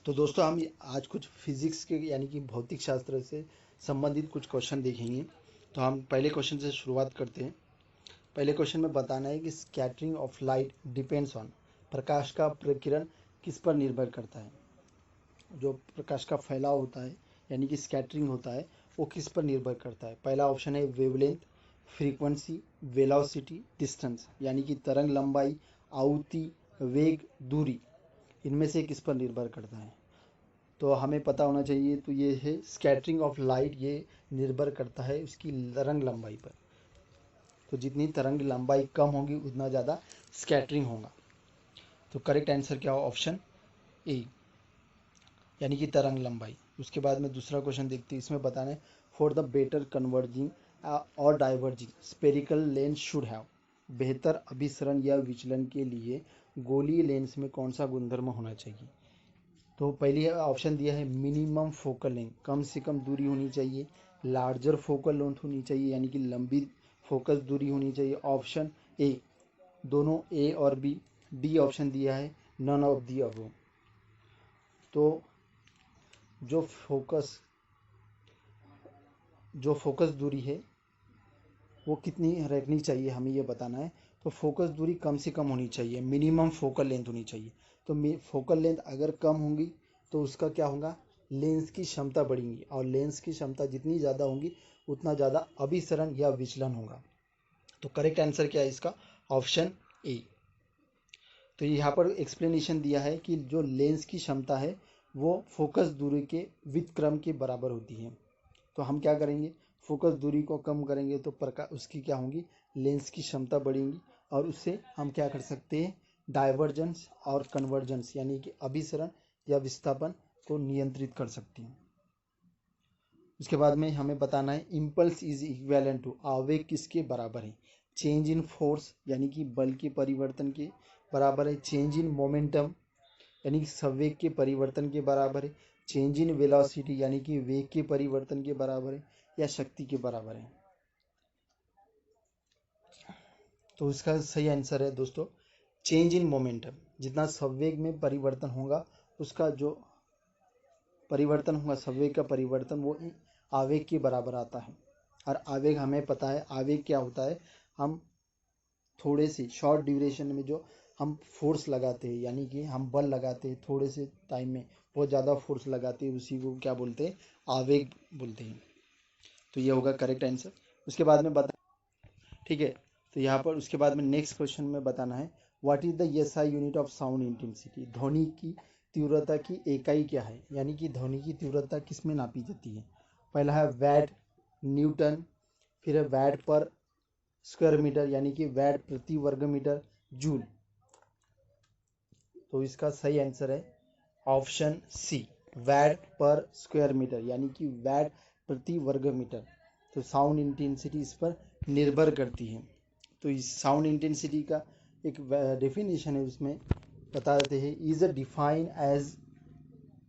तो दोस्तों हम आज कुछ फिजिक्स के यानी कि भौतिक शास्त्र से संबंधित कुछ क्वेश्चन देखेंगे। तो हम पहले क्वेश्चन से शुरुआत करते हैं। पहले क्वेश्चन में बताना है कि scattering of light depends on, प्रकाश का प्रकीर्णन किस पर निर्भर करता है। जो प्रकाश का फैलाव होता है यानी कि स्कैटरिंग होता है वो किस पर निर्भर करता है। पहला ऑप्शन है वेवलेंथ, फ्रीक्वेंसी, वेलोसिटी, डिस्टेंस, यानी कि तरंग लंबाई, आवृत्ति, वेग, दूरी, इनमें से किस पर निर्भर करता है। तो हमें पता होना चाहिए। तो ये है स्कैटरिंग ऑफ लाइट, ये निर्भर करता है उसकी तरंग लंबाई पर। तो जितनी तरंग लंबाई कम होगी उतना ज़्यादा स्कैटरिंग होगा। तो करेक्ट आंसर क्या हो, ऑप्शन ए, यानी कि तरंग लंबाई। उसके बाद में दूसरा क्वेश्चन देखते हैं। इसमें बताना है फॉर द बेटर कन्वर्जिंग और diverging spherical lens should have, बेहतर अभिसरण या विचलन के लिए गोलीय लेंस में कौन सा गुणधर्म होना चाहिए। तो पहले ऑप्शन दिया है मिनिमम फोकल लेंथ, कम से कम दूरी होनी चाहिए। लार्जर फोकल लेंथ होनी चाहिए यानी कि लंबी फोकस दूरी होनी चाहिए। ऑप्शन ए, दोनों ए और बी। डी ऑप्शन दिया है नन ऑफ दी अबव। तो जो फोकस दूरी है वो कितनी रखनी चाहिए हमें ये बताना है। तो फोकस दूरी कम से कम होनी चाहिए, मिनिमम फोकल लेंथ होनी चाहिए। तो फोकल लेंथ अगर कम होंगी तो उसका क्या होगा, लेंस की क्षमता बढ़ेगी, और लेंस की क्षमता जितनी ज़्यादा होगी उतना ज़्यादा अभिसरण या विचलन होगा। तो करेक्ट आंसर क्या है इसका, ऑप्शन ए। तो यहाँ पर एक्सप्लेनेशन दिया है कि जो लेंस की क्षमता है वो फोकस दूरी के व्युत्क्रम के बराबर होती है। तो हम क्या करेंगे, फोकस दूरी को कम करेंगे तो उसकी क्या होगी, लेंस की क्षमता बढ़ेगी, और उससे हम क्या कर सकते हैं, डाइवर्जेंस और कन्वर्जेंस यानी कि अभिसरण या विस्थापन को नियंत्रित कर सकते हैं। उसके बाद में हमें बताना है इम्पल्स इज इक्विवेलेंट टू, आवेग किसके बराबर है। चेंज इन फोर्स यानी कि बल के परिवर्तन के बराबर है। चेंज इन मोमेंटम यानी कि संवेग के परिवर्तन के बराबर है। चेंज इन वेलोसिटी यानी कि वेग के परिवर्तन के बराबर है, या शक्ति के बराबर है। तो इसका सही आंसर है दोस्तों चेंज इन मोमेंटम। जितना संवेग में परिवर्तन होगा उसका जो परिवर्तन होगा, संवेग का परिवर्तन, वो आवेग के बराबर आता है। और आवेग हमें पता है, आवेग क्या होता है, हम थोड़े से शॉर्ट ड्यूरेशन में जो हम फोर्स लगाते हैं यानी कि हम बल लगाते हैं थोड़े से टाइम में, बहुत ज़्यादा फोर्स लगाते हैं, उसी को क्या बोलते हैं, आवेग बोलते हैं। तो ये होगा करेक्ट आंसर। उसके बाद में बता, ठीक है। तो यहाँ पर उसके बाद में नेक्स्ट क्वेश्चन में बताना है what is the SI unit of sound intensity, ध्वनि की तीव्रता की इकाई क्या है, यानी कि ध्वनि की तीव्रता किस में नापी जाती है। पहला है वैट, न्यूटन, फिर है वैट पर स्क्वायर मीटर यानी कि वैट प्रति वर्ग मीटर, जूल। तो इसका सही आंसर है ऑप्शन सी, वैट पर स्क्वायर मीटर यानी कि वैट प्रति वर्ग मीटर। तो साउंड इंटेंसिटी इस पर निर्भर करती है। तो इस साउंड इंटेंसिटी का एक डेफिनेशन है, उसमें बता देते हैं is defined as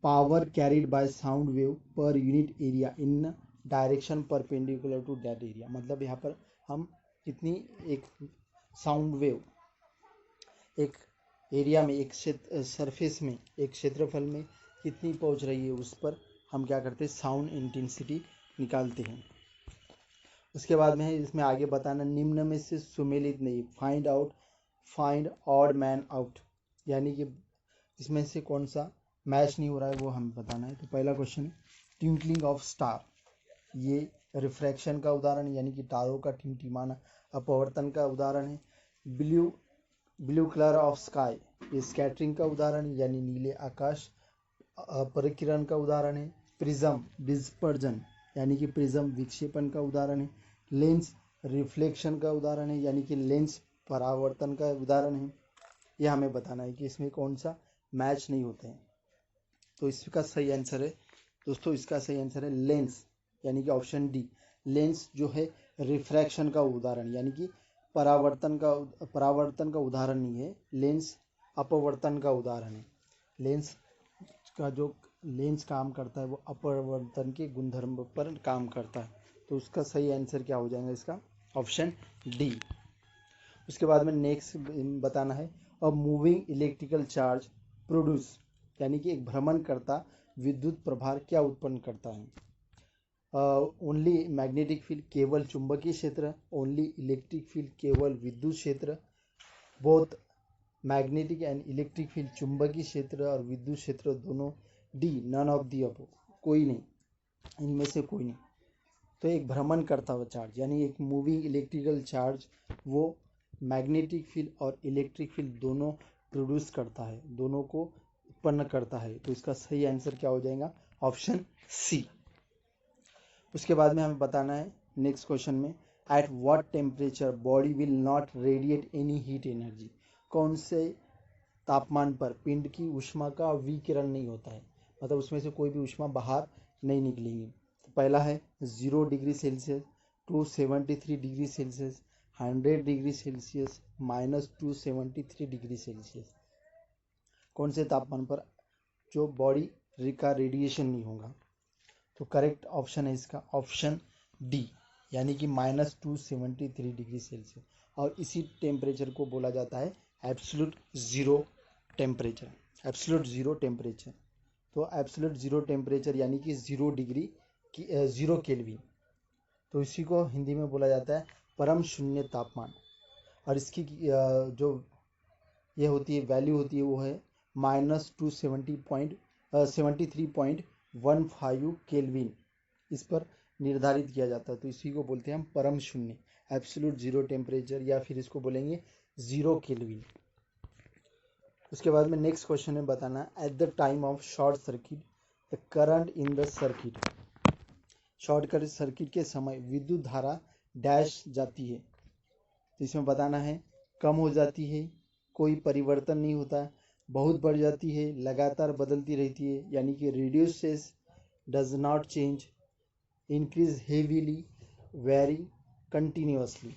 power carried by sound wave per unit area in direction perpendicular to that area. मतलब यहाँ पर हम कितनी एक साउंड वेव एक एरिया में, एक सरफेस में, एक क्षेत्रफल में कितनी पहुँच रही है, उस पर हम क्या करते हैं, साउंड इंटेंसिटी निकालते हैं। उसके बाद में है इसमें आगे बताना निम्न में से सुमेलित नहीं, फाइंड ऑड मैन आउट, यानी कि इसमें से कौन सा मैच नहीं हो रहा है वो हमें बताना है। तो पहला क्वेश्चन है ट्विंकलिंग ऑफ स्टार, ये रिफ्रैक्शन का उदाहरण यानी कि तारों का टिमटिमाना अपवर्तन का उदाहरण है। ब्लू कलर ऑफ स्काई, ये स्कैटरिंग का उदाहरण है यानी नीले आकाश परिकिरण का उदाहरण है। प्रिज्म डिस्पर्जन यानी कि प्रिज्म विक्षेपण का उदाहरण है। लेंस रिफ्लेक्शन का उदाहरण है यानी कि लेंस परावर्तन का उदाहरण है। यह हमें बताना है कि इसमें कौन सा मैच नहीं होते हैं। तो इसका सही आंसर है दोस्तों, इसका सही आंसर है लेंस यानी कि ऑप्शन डी। लेंस जो है रिफ्रैक्शन का उदाहरण यानी कि परावर्तन का उदाहरण नहीं है, लेंस अपवर्तन का उदाहरण है। लेंस का जो लेंस काम करता है वो अपवर्तन के गुणधर्म पर काम करता है। तो उसका सही आंसर क्या हो जाएगा इसका, ऑप्शन डी। उसके बाद में नेक्स्ट बताना है a moving electrical charge produce यानी कि एक भ्रमणकर्ता विद्युत प्रभार क्या उत्पन्न करता है? ओनली मैग्नेटिक फील्ड, केवल चुंबकीय क्षेत्र, ओनली इलेक्ट्रिक फील्ड, केवल विद्युत क्षेत्र, both magnetic and electric field, चुंबकीय क्षेत्र और विद्युत क्षेत्र दोनों, D none of the above, कोई नहीं, इनमें से कोई नहीं। तो एक भ्रमण करता हुआ चार्ज यानी एक मूविंग इलेक्ट्रिकल चार्ज वो मैग्नेटिक फील्ड और इलेक्ट्रिक फील्ड दोनों प्रोड्यूस करता है, दोनों को उत्पन्न करता है। तो इसका सही आंसर क्या हो जाएगा? Option C. उसके बाद में हमें बताना है नेक्स्ट क्वेश्चन में, at what temperature body will not radiate any heat energy, कौन से तापमान पर पिंड की ऊष्मा का विकिरण नहीं होता है, मतलब उसमें से कोई भी ऊष्मा बाहर नहीं निकलेंगी। तो पहला है 0 degree Celsius, 273 degree Celsius, 100 degree Celsius, -273 degree Celsius. कौन से तापमान पर जो बॉडी का रेडिएशन नहीं होगा? तो करेक्ट ऑप्शन है इसका ऑप्शन डी, यानी कि -273 डिग्री सेल्सियस। और इसी टेम्परेचर को बोला जाता है absolute zero temperature, absolute zero temperature. तो एब्सोल्यूट जीरो टेम्परेचर यानी कि 0 डिग्री की 0 केल्विन, तो इसी को हिंदी में बोला जाता है परम शून्य तापमान। और इसकी जो ये होती है वैल्यू होती है वो है -273.15 केल्विन, इस पर निर्धारित किया जाता है। तो इसी को बोलते हैं हम परम शून्य, एब्सोल्यूट जीरो टेम्परेचर, या फिर इसको बोलेंगे 0 केल्विन। उसके बाद में नेक्स्ट क्वेश्चन में बताना, at the time of short circuit the current in the circuit, short circuit के समय विद्युत धारा डैश जाती है। तो इसमें बताना है कम हो जाती है, कोई परिवर्तन नहीं होता, बहुत बढ़ जाती है, लगातार बदलती रहती है, यानी कि reduces, does not change, increase heavily, very continuously.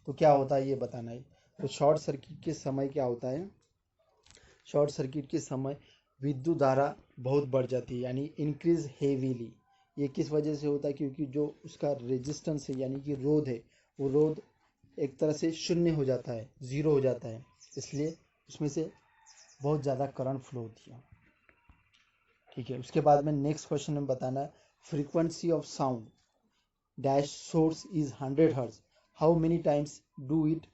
तो क्या होता है ये बताना है। तो शॉर्ट सर्किट के समय क्या होता है? शॉर्ट सर्किट के समय विद्युत धारा बहुत बढ़ जाती है, यानी इंक्रीज हेवीली। ये किस वजह से होता है? क्योंकि जो उसका रेजिस्टेंस है यानी कि रोध है, वो रोध एक तरह से शून्य हो जाता है, जीरो हो जाता है, इसलिए उसमें से बहुत ज़्यादा करंट फ्लो होती है। ठीक है, उसके बाद में नेक्स्ट क्वेश्चन में बताना है, frequency of sound dash source is 100 hertz, how many times do it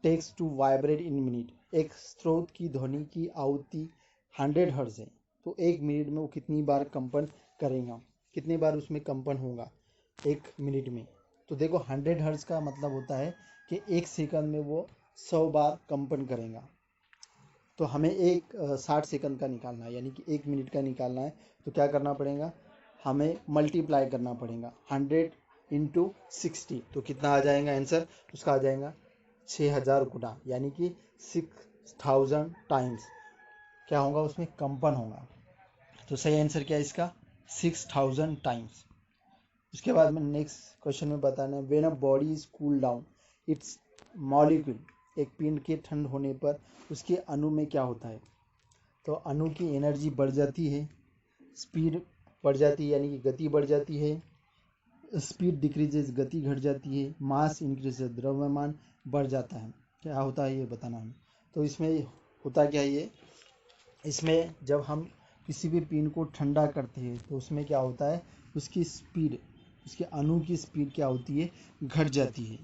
takes to vibrate in minute. एक स्रोत की ध्वनि की आवृत्ति 100 हर्ट्ज है, तो 1 मिनट में वो कितनी बार कंपन करेगा, कितनी बार उसमें कंपन होगा 1 मिनट में? तो देखो 100 हर्ट्ज का मतलब होता है कि 1 सेकंड में वो 100 बार कंपन करेगा। तो हमें 60 सेकंड का निकालना है, यानी कि 1 मिनट का निकालना है। तो क्या करना पड़ेगा? हमें मल्टीप्लाई करना पड़ेगा 100 × 60। तो कितना आ जाएगा आंसर? उसका आ जाएगा 6000 गुना, यानी कि 6000 टाइम्स क्या होगा? उसमें कंपन होगा। तो सही आंसर क्या है इसका? 6000 टाइम्स। उसके बाद में नेक्स्ट क्वेश्चन में बताना है, when a body is cool down it's molecule, एक पिंड के ठंड होने पर उसके अणु में क्या होता है? तो अणु की एनर्जी बढ़ जाती है, स्पीड बढ़ जाती है यानी कि गति बढ़ जाती है, स्पीड डिक्रीजेज गति घट जाती है, मास इंक्रीजेज द्रव्यमान बढ़ जाता है। क्या होता है ये बताना है। तो इसमें होता क्या है ये, इसमें जब हम किसी भी पिंड को ठंडा करते हैं तो उसमें क्या होता है, उसकी स्पीड, उसके अणु की स्पीड क्या होती है? घट जाती है।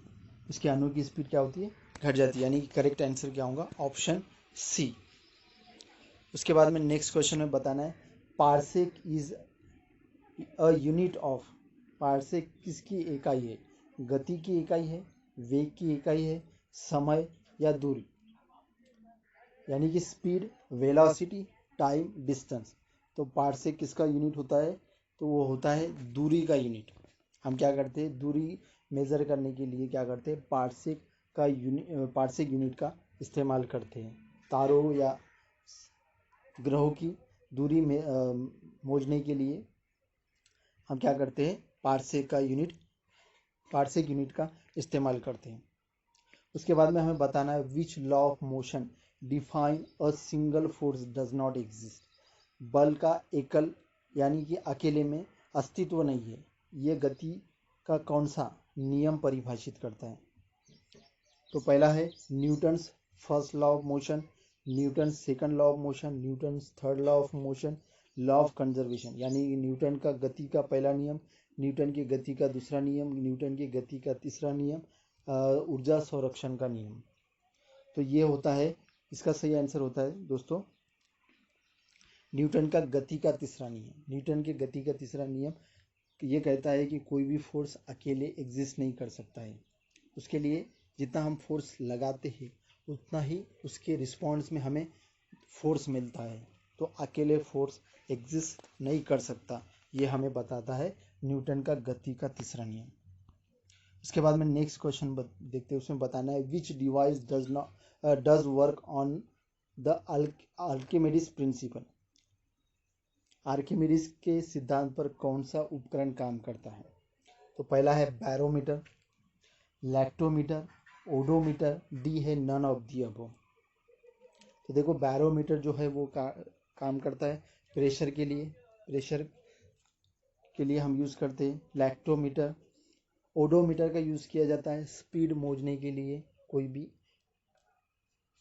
उसके अणु की स्पीड क्या होती है? घट जाती है, यानी कि करेक्ट आंसर क्या होगा? Option C. उसके बाद में नेक्स्ट क्वेश्चन में बताना है, parsec is a unit of, parsec किसकी इकाई है? गति की इकाई है, वेग की इकाई है, समय या दूरी, यानी कि स्पीड, वेलोसिटी, टाइम, डिस्टेंस। तो पार्सेक किसका यूनिट होता है? तो वो होता है दूरी का यूनिट। हम क्या करते हैं? दूरी मेज़र करने के लिए क्या करते हैं? पार्सेक यूनिट का इस्तेमाल करते हैं। तारों या ग्रहों की दूरी में मोजने के लिए हम क्या करते हैं? पार्सेक यूनिट का इस्तेमाल करते हैं। उसके बाद में हमें बताना है, which law of motion define a single force does not exist, बल का एकल यानी कि अकेले में अस्तित्व नहीं है, ये गति का कौन सा नियम परिभाषित करता है? तो पहला है Newton's first law of motion, Newton second law of motion, Newton third law of motion, law of conservation, यानी न्यूटन का गति का पहला नियम, न्यूटन की गति का दूसरा नियम, न्यूटन की गति का तीसरा नियम, ऊर्जा संरक्षण का नियम। तो ये होता है, इसका सही आंसर होता है दोस्तों न्यूटन का गति का तीसरा नियम। न्यूटन के गति का तीसरा नियम ये कहता है कि कोई भी फोर्स अकेले एग्जिस्ट नहीं कर सकता है। उसके लिए जितना हम फोर्स लगाते हैं उतना ही उसके रिस्पॉन्स में हमें फोर्स मिलता है। तो अकेले फोर्स एग्जिस्ट नहीं कर सकता, ये हमें बताता है न्यूटन का गति का तीसरा नियम। इसके बाद में नेक्स्ट क्वेश्चन देखते हैं, उसमें बताना है विच device does work on the Archimedes principal. Archimedes के सिद्धांत पर कौन सा उपकरण काम करता है? तो पहला है बैरोमीटर, लैक्टोमीटर, ओडोमीटर, डी है नन ऑफ दी अबव। तो देखो बैरोमीटर जो है वो काम करता है प्रेशर के लिए हम यूज़ करते हैं। लैक्टोमीटर, ओडोमीटर का यूज़ किया जाता है स्पीड मोजने के लिए, कोई भी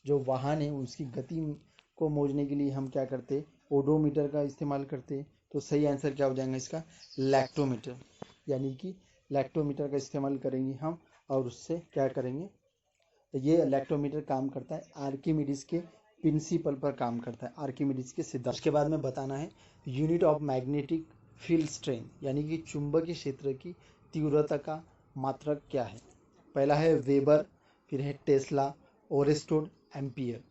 जो वाहन है उसकी गति को मोजने के लिए हम क्या करते हैं, ओडोमीटर का इस्तेमाल करते हैं। तो सही आंसर क्या हो जाएगा इसका, लैक्टोमीटर, यानी कि लैक्टोमीटर का इस्तेमाल करेंगे हम और उससे क्या करेंगे, तो ये लैक्टोमीटर काम करता है आर्किमिडीज के प्रिंसिपल पर काम करता है, आर्किमिडीज के सिद्धांत। उसके बाद में बताना है unit of magnetic field strength, यानी कि चुंबकीय क्षेत्र की तीव्रता का मात्रक क्या है? पहला है वेबर, फिर है टेस्ला, ओरेस्टोड, एम्पियर।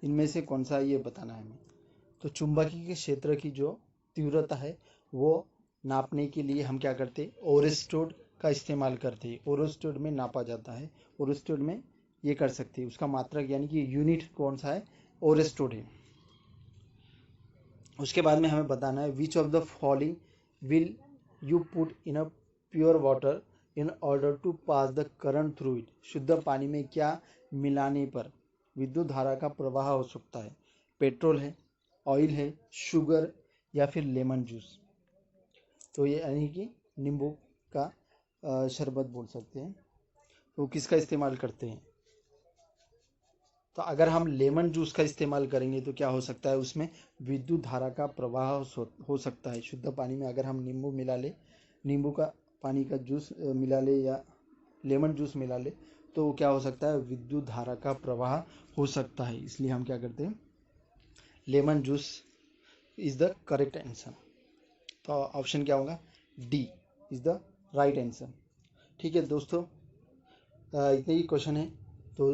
इनमें से कौन सा ये बताना है हमें। तो चुंबकीय क्षेत्र की जो तीव्रता है वो नापने के लिए हम क्या करते हैं, ओरेस्टोड का इस्तेमाल करते हैं। ओरेस्टोड में नापा जाता है, ओरेस्टोड में ये कर सकते हैं। उसका मात्रक यानी कि यूनिट कौन सा है, ओरेस्टोड है। उसके बाद में हमें बताना है which of the following will you put in a pure water in order to pass the current through it. शुद्ध पानी में क्या मिलाने पर विद्युत धारा का प्रवाह हो सकता है? पेट्रोल है, ऑयल है, शुगर या फिर लेमन जूस। तो ये यानी कि नींबू का शरबत बोल सकते हैं। तो किसका इस्तेमाल करते हैं? तो अगर हम लेमन जूस का इस्तेमाल करेंगे तो क्या हो सकता है, उसमें विद्युत धारा का प्रवाह हो सकता है। शुद्ध पानी में अगर हम नींबू मिला ले, नींबू का पानी का जूस मिला ले या लेमन जूस मिला ले तो क्या हो सकता है, विद्युत धारा का प्रवाह हो सकता है। इसलिए हम क्या करते हैं, lemon juice is the correct answer. तो ऑप्शन क्या होगा, D is the right answer. ठीक है दोस्तों, इतने ही क्वेश्चन है। तो